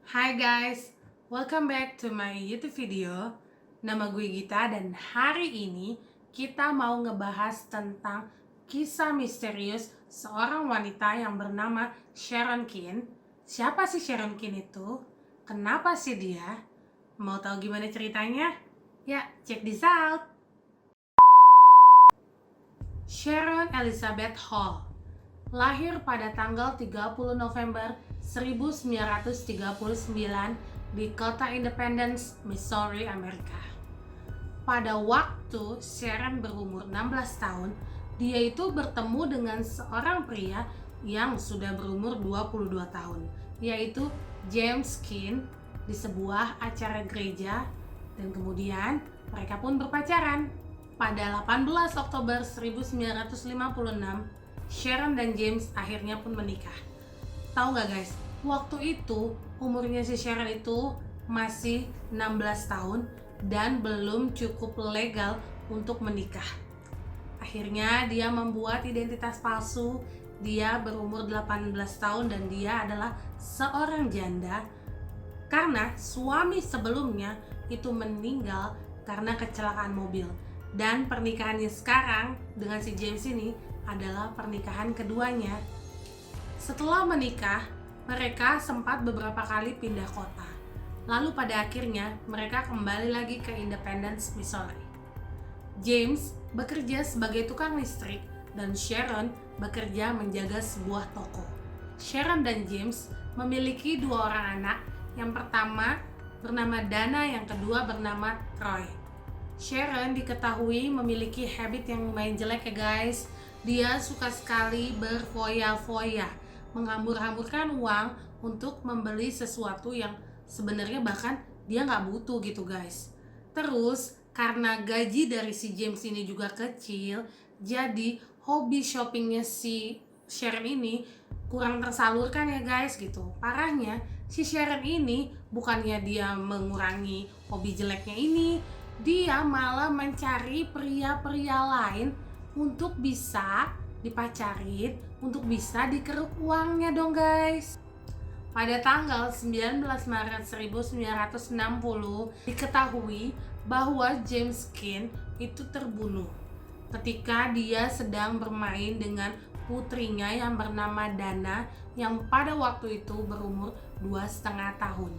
Hai guys, welcome back to my YouTube video. Nama gue Gita dan hari ini kita mau ngebahas tentang kisah misterius seorang wanita yang bernama Sharon Kin. Siapa sih Sharon Kin itu? Kenapa sih dia? Mau tahu gimana ceritanya? Ya, check this out. Sharon Elizabeth Hall lahir pada tanggal 30 November 1939 di kota Independence, Missouri, Amerika. Pada waktu Sharon berumur 16 tahun, dia itu bertemu dengan seorang pria yang sudah berumur 22 tahun, yaitu James Kin, di sebuah acara gereja, dan kemudian mereka pun berpacaran. Pada 18 Oktober 1956, Sharon dan James akhirnya pun menikah. Tahu nggak guys, waktu itu umurnya si Sharon itu masih 16 tahun dan belum cukup legal untuk menikah. Akhirnya dia membuat identitas palsu. Dia berumur 18 tahun dan dia adalah seorang janda karena suami sebelumnya itu meninggal karena kecelakaan mobil. Dan pernikahannya sekarang dengan si James ini adalah pernikahan keduanya. Setelah menikah, mereka sempat beberapa kali pindah kota. Lalu pada akhirnya mereka kembali lagi ke Independence, Missouri. James bekerja sebagai tukang listrik dan Sharon bekerja menjaga sebuah toko. Sharon dan James memiliki dua orang anak. Yang pertama bernama Dana, yang kedua bernama Troy. Sharon diketahui memiliki habit yang lumayan jelek ya guys. Dia suka sekali berfoya-foya, menghambur-hamburkan uang untuk membeli sesuatu yang sebenarnya bahkan dia nggak butuh gitu guys. Terus karena gaji dari si James ini juga kecil, jadi hobi shoppingnya si Sharon ini kurang tersalurkan ya guys gitu. Parahnya si Sharon ini bukannya dia mengurangi hobi jeleknya ini, dia malah mencari pria-pria lain untuk bisa dipacarin, untuk bisa dikeruk uangnya dong guys. Pada tanggal 19 Maret 1960 diketahui bahwa James Kin itu terbunuh ketika dia sedang bermain dengan putrinya yang bernama Dana yang pada waktu itu berumur 2,5 tahun.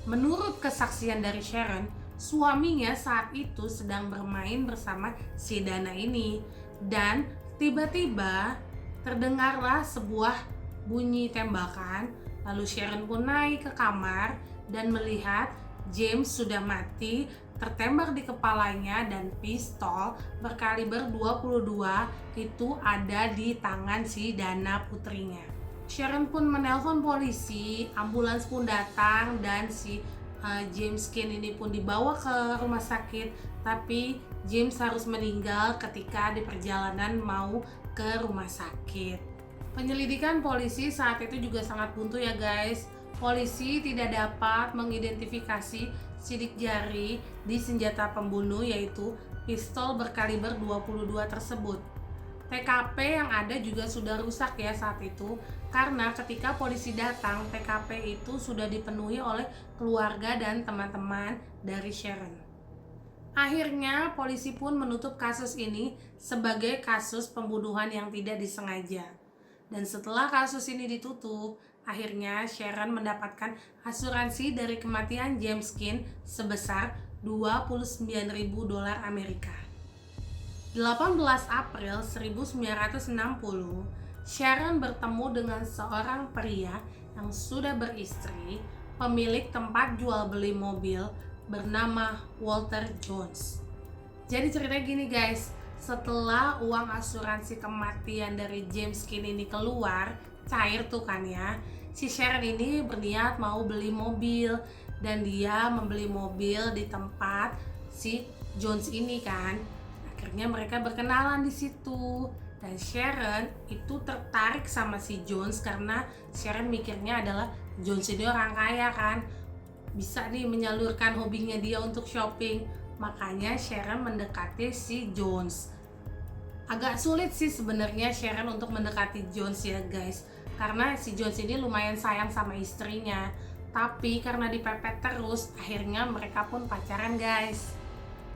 Menurut kesaksian dari Sharon, suaminya saat itu sedang bermain bersama si Dana ini dan tiba-tiba terdengarlah sebuah bunyi tembakan. Lalu Sharon pun naik ke kamar dan melihat James sudah mati, tertembak di kepalanya, dan pistol berkaliber 22 itu ada di tangan si Dana putrinya. Sharon pun menelpon polisi, ambulans pun datang dan si James Kin ini pun dibawa ke rumah sakit, tapi James harus meninggal ketika di perjalanan mau ke rumah sakit. Penyelidikan polisi saat itu juga sangat buntu ya guys. Polisi tidak dapat mengidentifikasi sidik jari di senjata pembunuh, yaitu pistol berkaliber 22 tersebut. TKP yang ada juga sudah rusak ya saat itu, karena ketika polisi datang, TKP itu sudah dipenuhi oleh keluarga dan teman-teman dari Sharon. Akhirnya polisi pun menutup kasus ini sebagai kasus pembunuhan yang tidak disengaja. Dan setelah kasus ini ditutup, akhirnya Sharon mendapatkan asuransi dari kematian James Kin sebesar $29.000 Amerika. 18 April 1960, Sharon bertemu dengan seorang pria yang sudah beristri, pemilik tempat jual beli mobil bernama Walter Jones. Jadi ceritanya gini guys, setelah uang asuransi kematian dari James Kin ini keluar, cair tuh kan ya, si Sharon ini berniat mau beli mobil dan dia membeli mobil di tempat si Jones ini kan. Akhirnya mereka berkenalan di situ dan Sharon itu tertarik sama si Jones karena Sharon mikirnya adalah Jones ini orang kaya kan, bisa nih menyalurkan hobinya dia untuk shopping. Makanya Sharon mendekati si Jones. Agak sulit sih sebenarnya Sharon untuk mendekati Jones ya guys, karena si Jones ini lumayan sayang sama istrinya. Tapi karena dipepet terus, akhirnya mereka pun pacaran guys.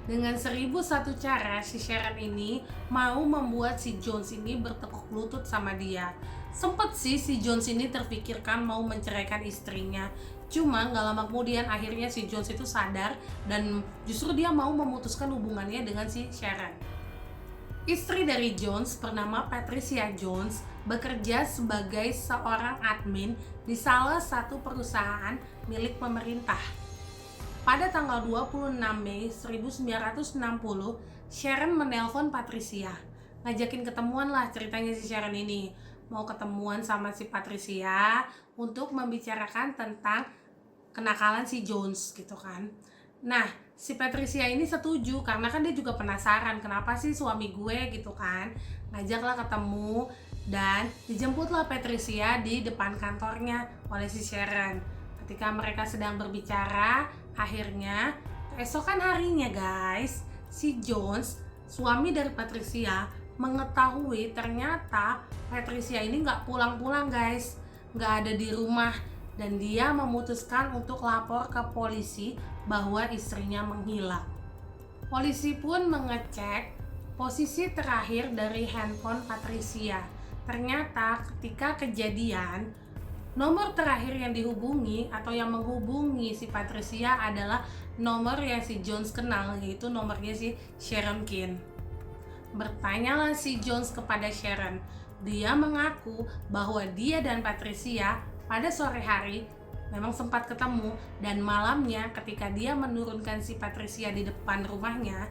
Dengan 1001 cara, si Sharon ini mau membuat si Jones ini bertekuk lutut sama dia. Sempet sih si Jones ini terpikirkan mau menceraikan istrinya. Cuma gak lama kemudian akhirnya si Jones itu sadar dan justru dia mau memutuskan hubungannya dengan si Sharon. Istri dari Jones bernama Patricia Jones bekerja sebagai seorang admin di salah satu perusahaan milik pemerintah. Pada tanggal 26 Mei 1960, Sharon menelpon Patricia. Ngajakin ketemuan lah ceritanya si Sharon ini. Mau ketemuan sama si Patricia untuk membicarakan tentang kenakalan si Jones gitu kan. Nah, si Patricia ini setuju karena kan dia juga penasaran kenapa sih suami gue gitu kan. Ngajaklah ketemu dan dijemputlah Patricia di depan kantornya oleh si Sharon. Ketika mereka sedang berbicara, akhirnya keesokan harinya guys, si Jones, suami dari Patricia, mengetahui ternyata Patricia ini nggak pulang-pulang guys, nggak ada di rumah, dan dia memutuskan untuk lapor ke polisi bahwa istrinya menghilang. Polisi pun mengecek posisi terakhir dari handphone Patricia. Ternyata ketika kejadian, nomor terakhir yang dihubungi atau yang menghubungi si Patricia adalah nomor yang si Jones kenal, yaitu nomornya si Sharon Kin. Bertanyalah si Jones kepada Sharon. Dia mengaku bahwa dia dan Patricia pada sore hari memang sempat ketemu, dan malamnya ketika dia menurunkan si Patricia di depan rumahnya,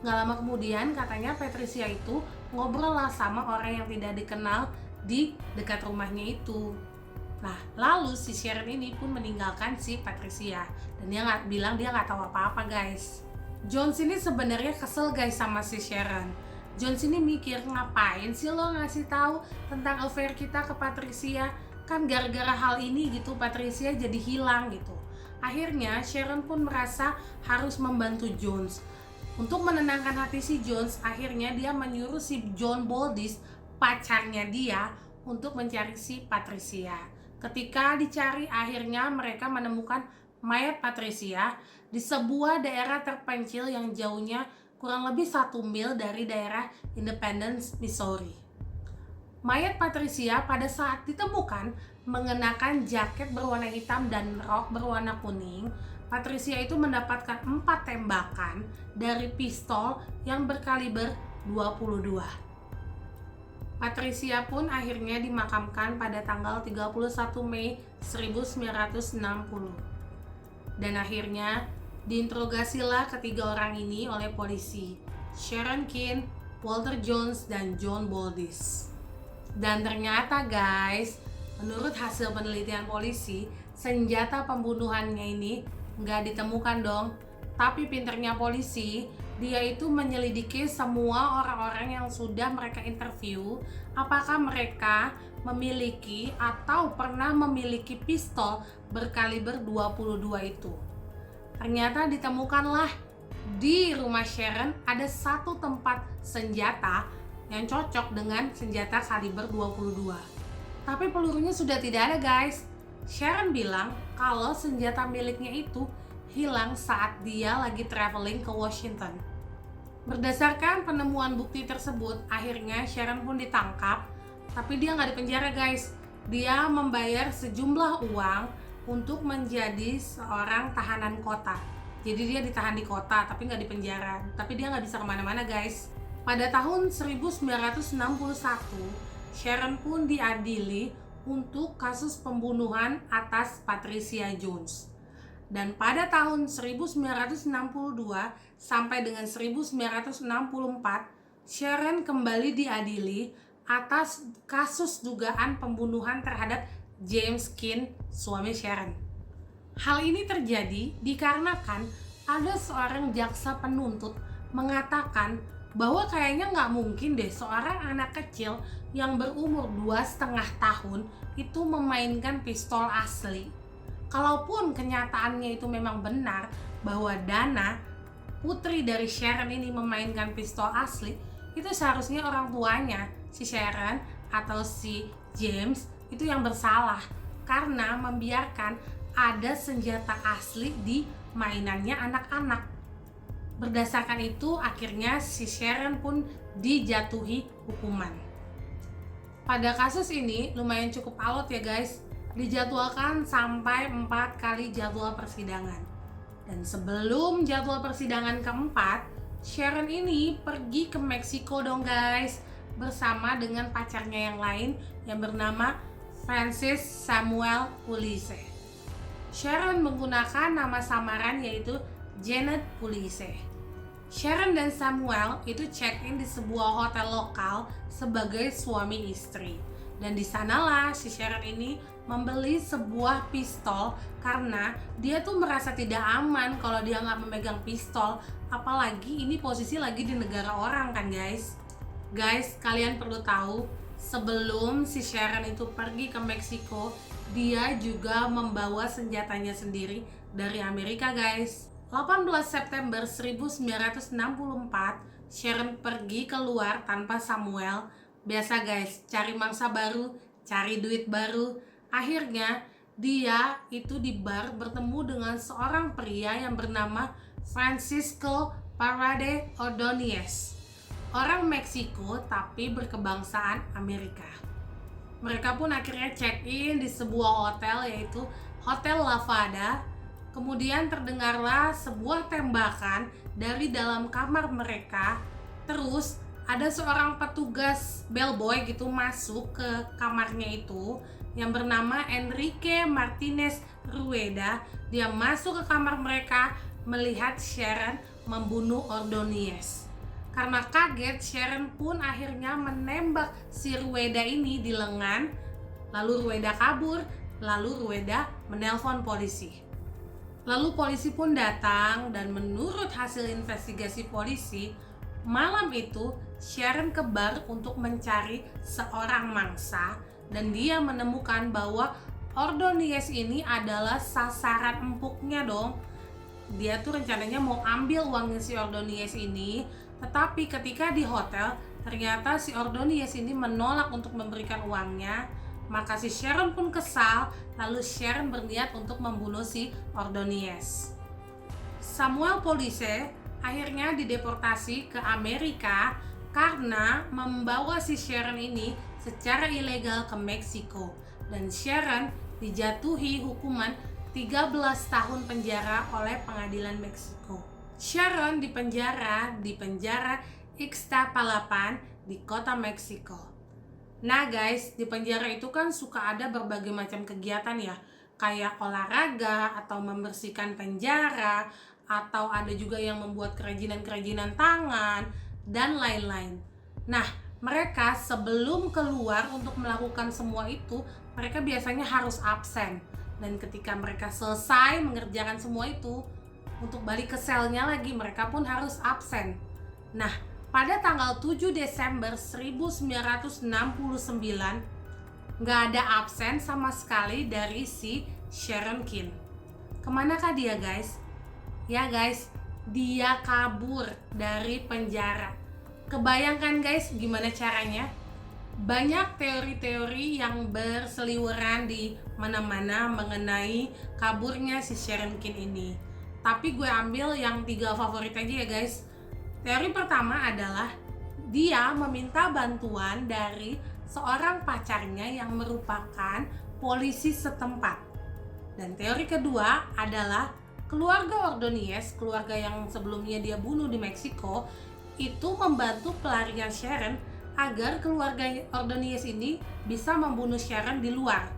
gak lama kemudian katanya Patricia itu ngobrol lah sama orang yang tidak dikenal di dekat rumahnya itu. Nah, lalu si Sharon ini pun meninggalkan si Patricia dan dia bilang dia nggak tahu apa-apa guys. Jones ini sebenarnya kesel guys sama si Sharon. Jones ini mikir, ngapain sih lo ngasih tahu tentang affair kita ke Patricia? Kan gara-gara hal ini gitu Patricia jadi hilang gitu. Akhirnya Sharon pun merasa harus membantu Jones. Untuk menenangkan hati si Jones, akhirnya dia menyuruh si John Boldis, pacarnya dia, untuk mencari si Patricia. Ketika dicari, akhirnya mereka menemukan mayat Patricia di sebuah daerah terpencil yang jauhnya kurang lebih 1 mil dari daerah Independence, Missouri. Mayat Patricia pada saat ditemukan mengenakan jaket berwarna hitam dan rok berwarna kuning. Patricia itu mendapatkan 4 tembakan dari pistol yang berkaliber 22. Patricia pun akhirnya dimakamkan pada tanggal 31 Mei 1960. Dan akhirnya diinterogasilah ketiga orang ini oleh polisi, Sharon Kin, Walter Jones, dan John Boldis. Dan ternyata guys, menurut hasil penelitian polisi, senjata pembunuhannya ini nggak ditemukan dong. Tapi pinternya polisi, dia itu menyelidiki semua orang-orang yang sudah mereka interview, apakah mereka memiliki atau pernah memiliki pistol berkaliber 22 itu. Ternyata ditemukanlah di rumah Sharon ada satu tempat senjata yang cocok dengan senjata kaliber 22. Tapi pelurunya sudah tidak ada guys. Sharon bilang kalau senjata miliknya itu hilang saat dia lagi traveling ke Washington. Berdasarkan penemuan bukti tersebut, akhirnya Sharon pun ditangkap, tapi dia nggak dipenjara guys. Dia membayar sejumlah uang untuk menjadi seorang tahanan kota. Jadi dia ditahan di kota, tapi nggak dipenjara. Tapi dia nggak bisa kemana-mana guys. Pada tahun 1961, Sharon pun diadili untuk kasus pembunuhan atas Patricia Jones. Dan pada tahun 1962 sampai dengan 1964, Sharon kembali diadili atas kasus dugaan pembunuhan terhadap James Kin, suami Sharon. Hal ini terjadi dikarenakan ada seorang jaksa penuntut mengatakan bahwa kayaknya nggak mungkin deh seorang anak kecil yang berumur 2,5 tahun itu memainkan pistol asli. Kalaupun kenyataannya itu memang benar bahwa Dana, putri dari Sharon ini memainkan pistol asli, itu seharusnya orang tuanya, si Sharon atau si James, itu yang bersalah karena membiarkan ada senjata asli di mainannya anak-anak. Berdasarkan itu, akhirnya si Sharon pun dijatuhi hukuman. Pada kasus ini lumayan cukup alot ya guys, dijadwalkan sampai 4 kali jadwal persidangan. Dan sebelum jadwal persidangan keempat, Sharon ini pergi ke Meksiko dong guys, bersama dengan pacarnya yang lain yang bernama Francis Samuel Pulice. Sharon menggunakan nama samaran yaitu Janet Pulice. Sharon dan Samuel itu check-in di sebuah hotel lokal sebagai suami istri. Dan di sanalah si Sharon ini membeli sebuah pistol karena dia tuh merasa tidak aman kalau dia nggak memegang pistol. Apalagi ini posisi lagi di negara orang kan guys. Guys, kalian perlu tahu, sebelum si Sharon itu pergi ke Meksiko, dia juga membawa senjatanya sendiri dari Amerika guys. 18 September 1964, Sharon pergi keluar tanpa Samuel. Biasa guys, cari mangsa baru, cari duit baru. Akhirnya dia itu di bar bertemu dengan seorang pria yang bernama Francisco Parade Ordonez. Orang Meksiko tapi berkebangsaan Amerika. Mereka pun akhirnya check-in di sebuah hotel yaitu Hotel Lavada. Kemudian terdengarlah sebuah tembakan dari dalam kamar mereka. Terus ada seorang petugas bellboy gitu masuk ke kamarnya itu yang bernama Enrique Martinez Rueda. Dia masuk ke kamar mereka melihat Sharon membunuh Ordonez. Karena kaget, Sharon pun akhirnya menembak si Rueda ini di lengan. Lalu Rueda kabur, lalu Rueda menelpon polisi. Lalu polisi pun datang dan menurut hasil investigasi polisi, malam itu Sharon ke bar untuk mencari seorang mangsa dan dia menemukan bahwa Ordonez ini adalah sasaran empuknya dong. Dia tuh rencananya mau ambil uangnya si Ordonez ini, tetapi ketika di hotel ternyata si Ordonez ini menolak untuk memberikan uangnya. Maka si Sharon pun kesal, lalu Sharon berniat untuk membunuh si Ordonez. Samuel Pulice akhirnya dideportasi ke Amerika karena membawa si Sharon ini secara ilegal ke Meksiko. Dan Sharon dijatuhi hukuman 13 tahun penjara oleh pengadilan Meksiko. Sharon dipenjara di penjara Ixtapalapan di kota Meksiko. Nah guys, di penjara itu kan suka ada berbagai macam kegiatan ya, kayak olahraga atau membersihkan penjara, atau ada juga yang membuat kerajinan-kerajinan tangan dan lain-lain. Nah, mereka sebelum keluar untuk melakukan semua itu, mereka biasanya harus absen. Dan ketika mereka selesai mengerjakan semua itu, untuk balik ke selnya lagi mereka pun harus absen. Nah, pada tanggal 7 Desember 1969, nggak ada absen sama sekali dari si Sharon Kin. Kemanakah dia guys? Ya guys, dia kabur dari penjara. Kebayangkan guys gimana caranya? Banyak teori-teori yang berseliweran di mana-mana mengenai kaburnya si Sharon Kin ini. Tapi gue ambil yang 3 favorit aja ya guys. Teori pertama adalah dia meminta bantuan dari seorang pacarnya yang merupakan polisi setempat. Dan teori kedua adalah keluarga Ordonez, keluarga yang sebelumnya dia bunuh di Meksiko, itu membantu pelarian Sharon agar keluarga Ordonez ini bisa membunuh Sharon di luar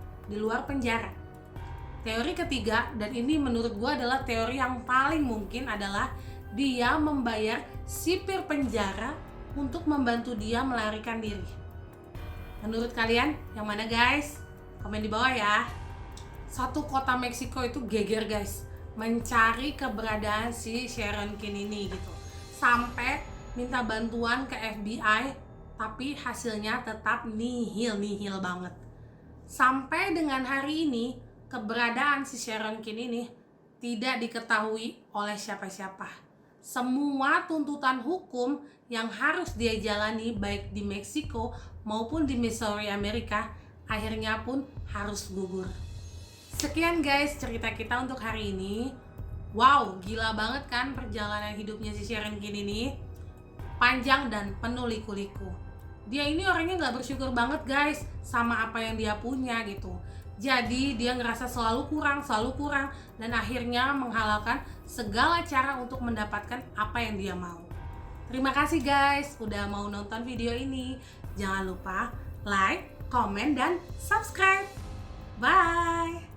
penjara. Teori ketiga, dan ini menurut gue adalah teori yang paling mungkin, adalah dia membayar sipir penjara untuk membantu dia melarikan diri. Menurut kalian yang mana guys? Komen di bawah ya. Satu kota Meksiko itu geger guys mencari keberadaan si Sharon Kin ini gitu. Sampai minta bantuan ke FBI, tapi hasilnya tetap nihil banget. Sampai dengan hari ini keberadaan si Sharon Kin ini tidak diketahui oleh siapa-siapa. Semua tuntutan hukum yang harus dia jalani baik di Meksiko maupun di Missouri Amerika akhirnya pun harus gugur. Sekian guys cerita kita untuk hari ini. Wow, gila banget kan perjalanan hidupnya si Sharon Kin ini. Panjang dan penuh liku-liku. Dia ini orangnya gak bersyukur banget guys sama apa yang dia punya gitu. Jadi dia ngerasa selalu kurang, dan akhirnya menghalalkan segala cara untuk mendapatkan apa yang dia mau. Terima kasih guys udah mau nonton video ini. Jangan lupa like, komen, dan subscribe. Bye!